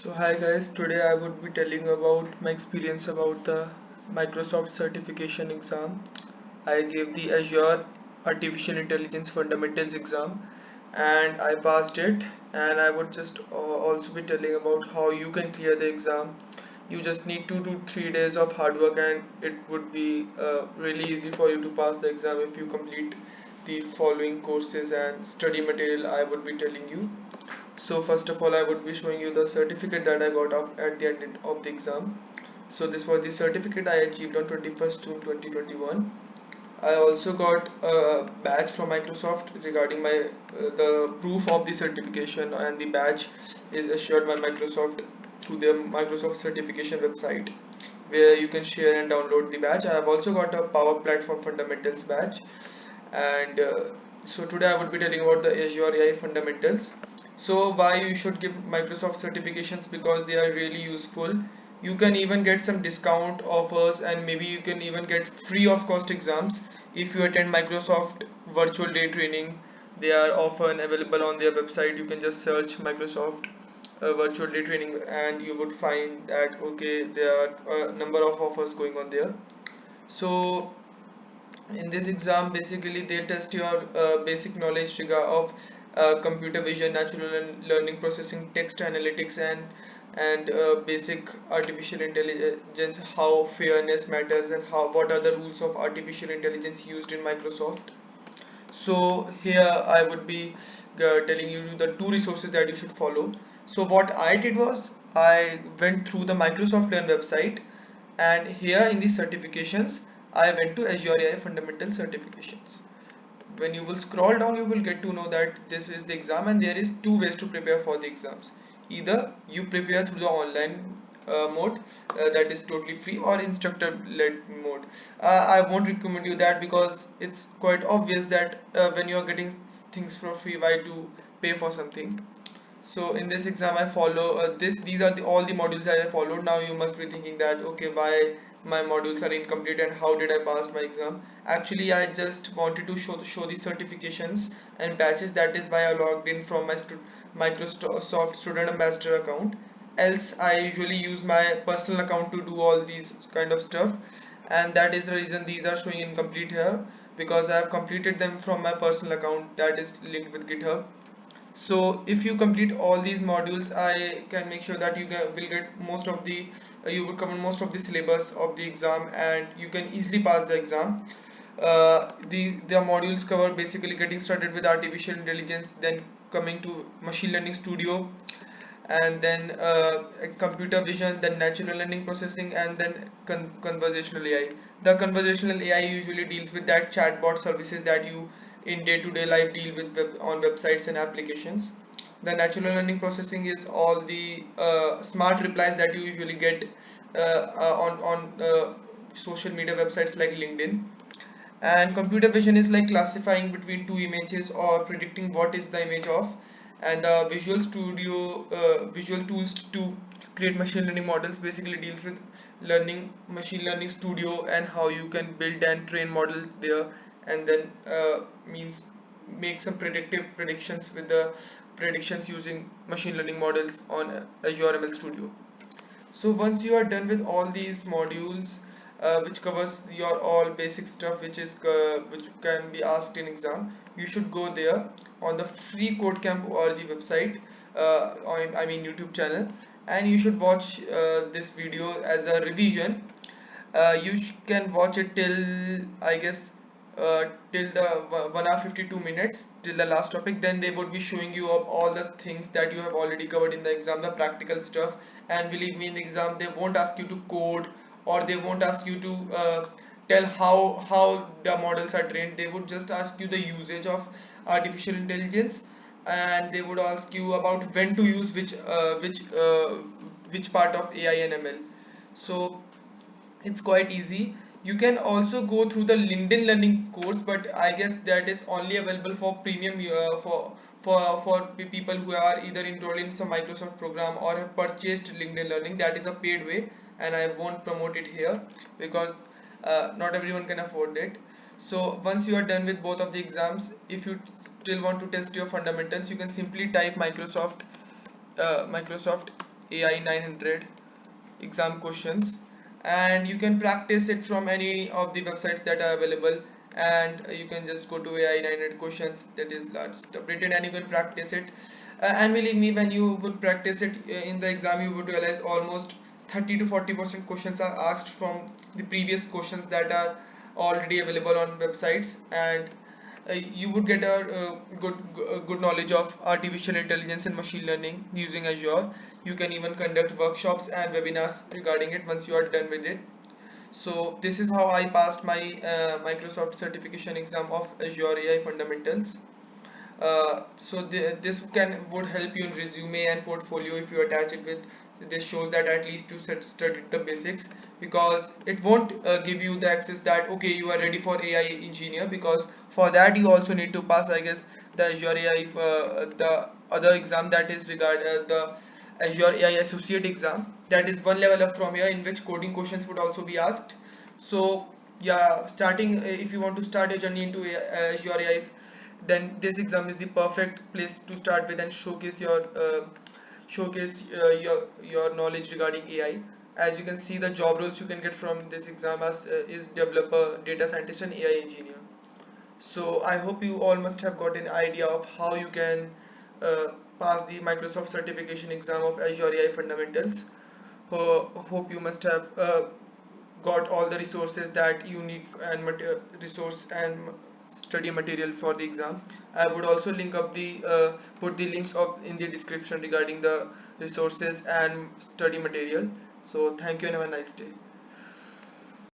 So hi guys, today I would be telling about my experience about the Microsoft certification exam. I gave the Azure Artificial Intelligence Fundamentals exam and I passed it, and I would just also be telling about how you can clear the exam. You just need 2 to 3 days of hard work and it would be really easy for you to pass the exam if you complete the following courses and study material I would be telling you. So first of all, I would be showing you the certificate that I got at the end of the exam. So this was the certificate I achieved on 21st June 2021. I also got a badge from Microsoft regarding my the proof of the certification, and the badge is assured by Microsoft through their Microsoft certification website, where you can share and download the badge. I have also got a Power Platform Fundamentals badge, and so today I would be telling about the Azure AI fundamentals. So why you should give Microsoft certifications? Because they are really useful. You can even get some discount offers, and maybe you can even get free of cost exams if you attend Microsoft virtual day training. They are often available on their website. You can just search Microsoft virtual day training and you would find that okay, there are a number of offers going on there. So in this exam, basically they test your basic knowledge of computer vision, natural learning processing, text analytics, and basic artificial intelligence, how fairness matters, and how what are the rules of artificial intelligence used in Microsoft. So here I would be telling you the two resources that you should follow. So what I did was I went through the Microsoft Learn website, and here in the certifications I went to Azure AI Fundamental Certifications. When you will scroll down, you will get to know that this is the exam, and there is two ways to prepare for the exams. Either you prepare through the online mode, that is totally free, or instructor led mode. I won't recommend you that because it's quite obvious that when you are getting things for free, why to pay for something. So in this exam I follow these are all the modules that I followed. Now you must be thinking that okay, why my modules are incomplete and how did I pass my exam? Actually, I just wanted to show the certifications and badges. That is why I logged in from my Microsoft Student Ambassador account. Else I usually use my personal account to do all these kind of stuff, and that is the reason these are showing incomplete here, because I have completed them from my personal account that is linked with GitHub. So if you complete all these modules, I can make sure that will get most of the you will cover most of the syllabus of the exam, and you can easily pass the exam. The modules cover basically getting started with artificial intelligence, then coming to machine learning studio, and then computer vision, then natural language processing, and then conversational AI. The conversational AI usually deals with that chatbot services that you in day-to-day life deal with on websites and applications. The natural learning processing is all the smart replies that you usually get on social media websites like LinkedIn. And computer vision is like classifying between two images or predicting what is the image of. And the visual tools to create machine learning models basically deals with learning machine learning studio and how you can build and train models there, and then means make some predictive predictions with the predictions using machine learning models on Azure ML Studio. So once you are done with all these modules, which covers your all basic stuff, which can be asked in exam, you should go there on the free codecamp.org website, I mean YouTube channel, and you should watch this video as a revision. Can watch it till I guess till the 1 hour 52 minutes till the last topic. Then they would be showing you of all the things that you have already covered in the exam, the practical stuff. And believe me, in the exam they won't ask you to code, or they won't ask you to tell how the models are trained. They would just ask you the usage of artificial intelligence, and they would ask you about when to use which part of AI and ML. So it's quite easy. You can also go through the LinkedIn learning course, but I guess that is only available for premium people who are either enrolled in some Microsoft program or have purchased LinkedIn learning. That is a paid way, and I won't promote it here because not everyone can afford it. So once you are done with both of the exams, if you still want to test your fundamentals, you can simply type Microsoft AI 900 exam questions, and you can practice it from any of the websites that are available. And you can just go to AI 900 questions, that is last updated, and you can practice it. And believe me, when you would practice it in the exam, you would realize almost 30 to 40% questions are asked from the previous questions that are already available on websites. And you would get a good knowledge of artificial intelligence and machine learning using Azure. You can even conduct workshops and webinars regarding it once you are done with it. So this is how I passed my Microsoft certification exam of Azure AI Fundamentals. This would help you in resume and portfolio if you attach it with. This shows that at least you studied the basics, because it won't give you the access that okay, you are ready for AI engineer, because for that you also need to pass, I guess, the Azure AI, the other exam, that is the Azure AI associate exam, that is one level up from here, in which coding questions would also be asked. So yeah, starting if you want to start your journey into Azure AI, then this exam is the perfect place to start with and showcase your knowledge regarding AI. As you can see, the job roles you can get from this exam is developer, data scientist, and AI engineer. So I hope you all must have got an idea of how you can uh, pass the Microsoft certification exam of Azure AI Fundamentals. Hope you must have got all the resources that you need, and resource and study material for the exam. I would also link up the put the links of in the description regarding the resources and study material. So thank you and have a nice day.